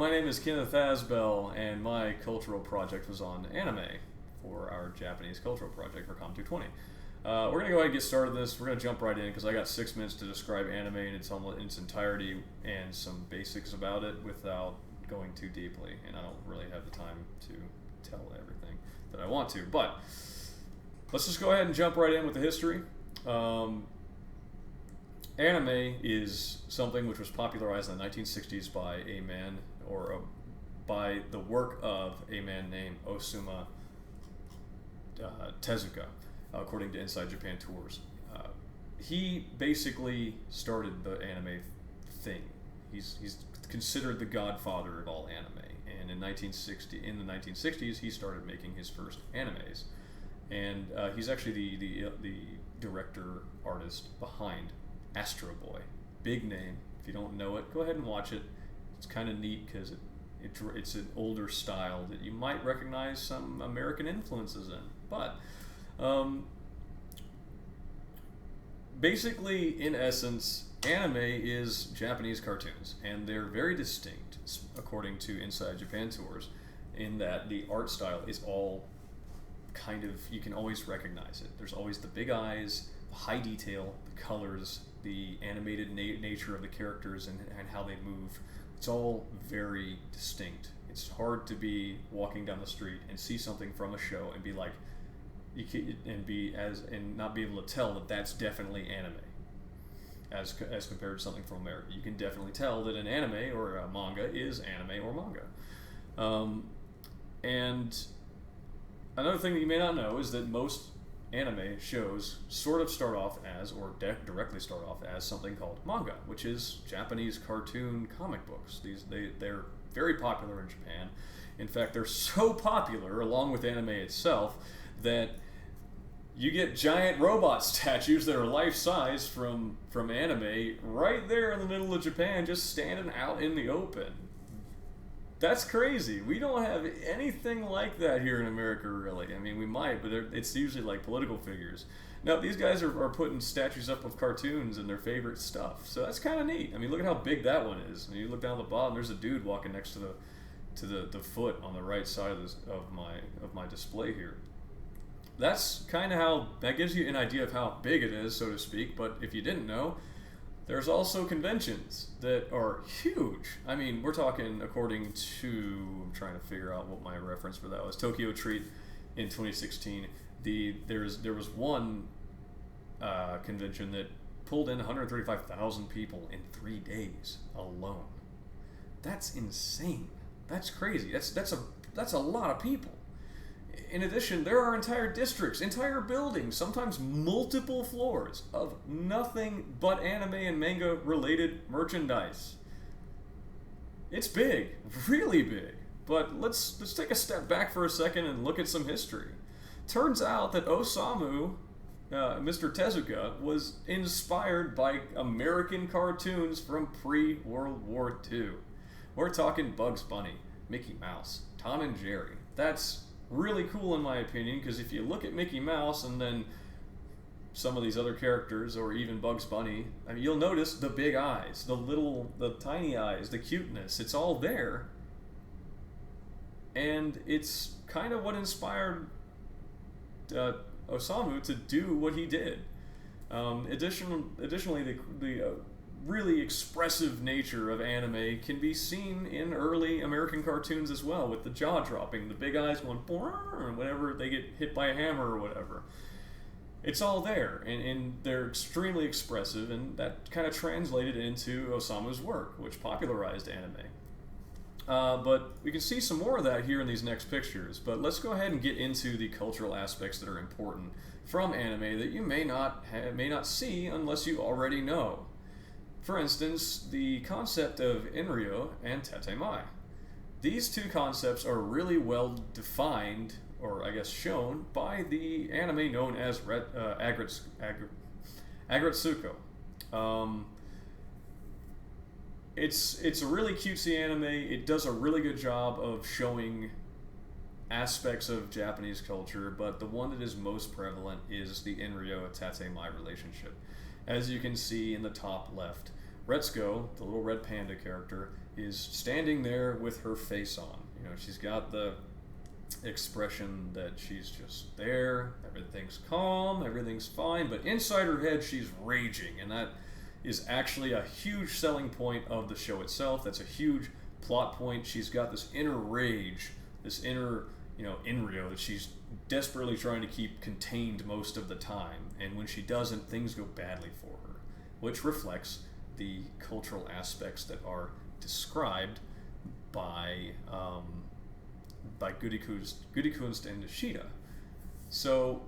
my name is Kenneth Asbell, and my cultural project was on anime for our Japanese cultural project for COM220. We're going to go ahead and get started with this. We're going to jump right in because I got 6 minutes to describe anime in its entirety and some basics about it without going too deeply, and I don't really have the time to tell everything that I want to. But let's just go ahead and jump right in with the history. Anime is something which was popularized in the 1960s by a man, by the work of a man named Osamu Tezuka, according to Inside Japan Tours. He basically started the anime thing. He's considered the godfather of all anime, and in the 1960s, he started making his first animes, and he's actually the director artist behind Astro Boy. Big name. If you don't know it, go ahead and watch it. It's kind of neat because it's an older style that you might recognize some American influences in. But basically, in essence, anime is Japanese cartoons, and they're very distinct, according to Inside Japan Tours, in that the art style is all kind of, you can always recognize it. There's always the big eyes, the high detail, the colors, the animated nature of the characters and how they move. It's all very distinct. It's hard to be walking down the street and see something from a show and be like, and not be able to tell that that's definitely anime as compared to something from America. You can definitely tell that an anime or a manga is anime or manga. And another thing that you may not know is that most anime shows sort of start off as, or directly start off as, something called manga, which is Japanese cartoon comic books. They're very popular in Japan. In fact, they're so popular, along with anime itself, that you get giant robot statues that are life-size from anime right there in the middle of Japan, just standing out in the open. That's crazy. We don't have anything like that here in America, really. I mean, we might, but it's usually like political figures. Now, these guys are putting statues up of cartoons and their favorite stuff, so that's kind of neat. I mean, look at how big that one is. And you look down at the bottom, there's a dude walking next to the foot on the right side of my display here. That's kind of how, that gives you an idea of how big it is, so to speak. But if you didn't know, there's also conventions that are huge. I mean, we're talking, according to, I'm trying to figure out what my reference for that was, Tokyo Treat in 2016. There was one convention that pulled in 135,000 people in 3 days alone. That's insane. That's crazy. That's a lot of people. In addition, there are entire districts, entire buildings, sometimes multiple floors of nothing but anime and manga related merchandise. It's big, really big. But let's take a step back for a second and look at some history. Turns out that Osamu, Mr. Tezuka, was inspired by American cartoons from pre-World War II. We're talking Bugs Bunny, Mickey Mouse, Tom and Jerry. That's really cool in my opinion, because if you look at Mickey Mouse and then some of these other characters, or even Bugs Bunny, I mean, you'll notice the big eyes, the tiny eyes, the cuteness. It's all there, and it's kind of what inspired Osamu to do what he did. Additionally, the really expressive nature of anime can be seen in early American cartoons as well, with the jaw dropping, the big eyes going whenever they get hit by a hammer or whatever. It's all there, and they're extremely expressive, and that kind of translated into Osamu's work, which popularized anime. But we can see some more of that here in these next pictures, but let's go ahead and get into the cultural aspects that are important from anime that you may not see unless you already know. For instance, the concept of Inryo and Tatemai. These two concepts are really well defined, or I guess shown, by the anime known as Agretsuko. It's a really cutesy anime. It does a really good job of showing aspects of Japanese culture, but the one that is most prevalent is the Inryo-Tatemai relationship. As you can see in the top left, Retsuko, the little red panda character, is standing there with her face on. You know, she's got the expression that she's just there, everything's calm, everything's fine, but inside her head she's raging, and that is actually a huge selling point of the show itself. That's a huge plot point. She's got this inner rage, this inner, Inrio that she's desperately trying to keep contained most of the time, and when she doesn't, things go badly for her, which reflects the cultural aspects that are described by Goody Kunst and Nishida. So,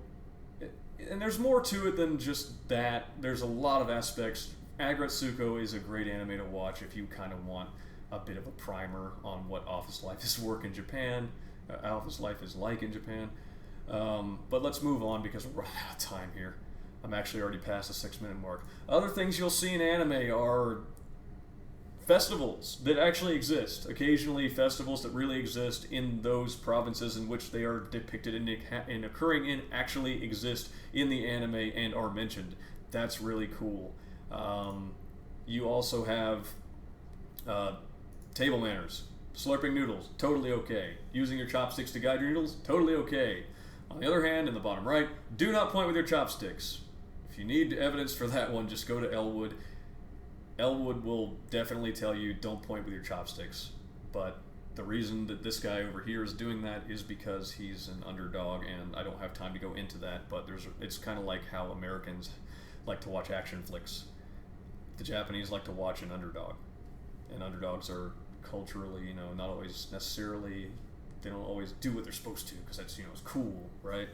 and there's more to it than just that. There's a lot of aspects. Agretsuko is a great anime to watch if you kind of want a bit of a primer on what office life is office life is like in Japan. But let's move on because we're running out of time here. I'm actually already past the 6-minute mark. Other things you'll see in anime are festivals that actually exist. Occasionally festivals that really exist in those provinces in which they are depicted and occurring in actually exist in the anime and are mentioned. That's really cool. You also have table manners. Slurping noodles, totally okay. Using your chopsticks to guide your noodles, totally okay. On the other hand, in the bottom right, do not point with your chopsticks. If you need evidence for that one, just go to Elwood. Elwood will definitely tell you don't point with your chopsticks. But the reason that this guy over here is doing that is because he's an underdog, and I don't have time to go into that, but it's kind of like how Americans like to watch action flicks. The Japanese like to watch an underdog. And underdogs are culturally, not always necessarily, they don't always do what they're supposed to, because that's, it's cool, right?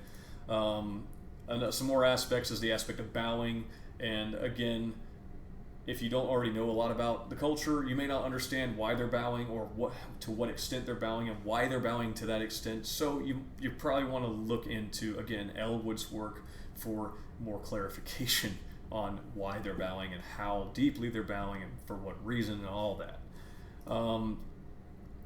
And some more aspects is the aspect of bowing, and again, if you don't already know a lot about the culture, you may not understand why they're bowing or to what extent they're bowing and why they're bowing to that extent. So you probably want to look into, again, Elwood's work for more clarification on why they're bowing and how deeply they're bowing and for what reason and all that.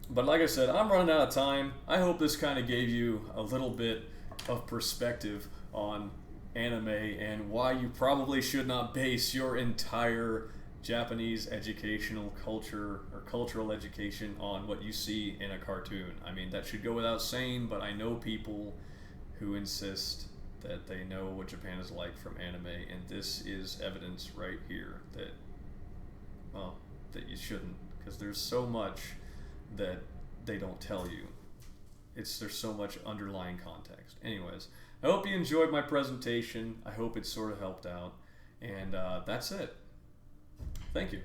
But like I said, I'm running out of time. I hope this kind of gave you a little bit of perspective on anime and why you probably should not base your entire Japanese educational culture or cultural education on what you see in a cartoon. I mean, that should go without saying, but I know people who insist that they know what Japan is like from anime, and this is evidence right here that you shouldn't, because there's so much that they don't tell you. There's so much underlying context. Anyways, I hope you enjoyed my presentation. I hope it sort of helped out. And that's it. Thank you.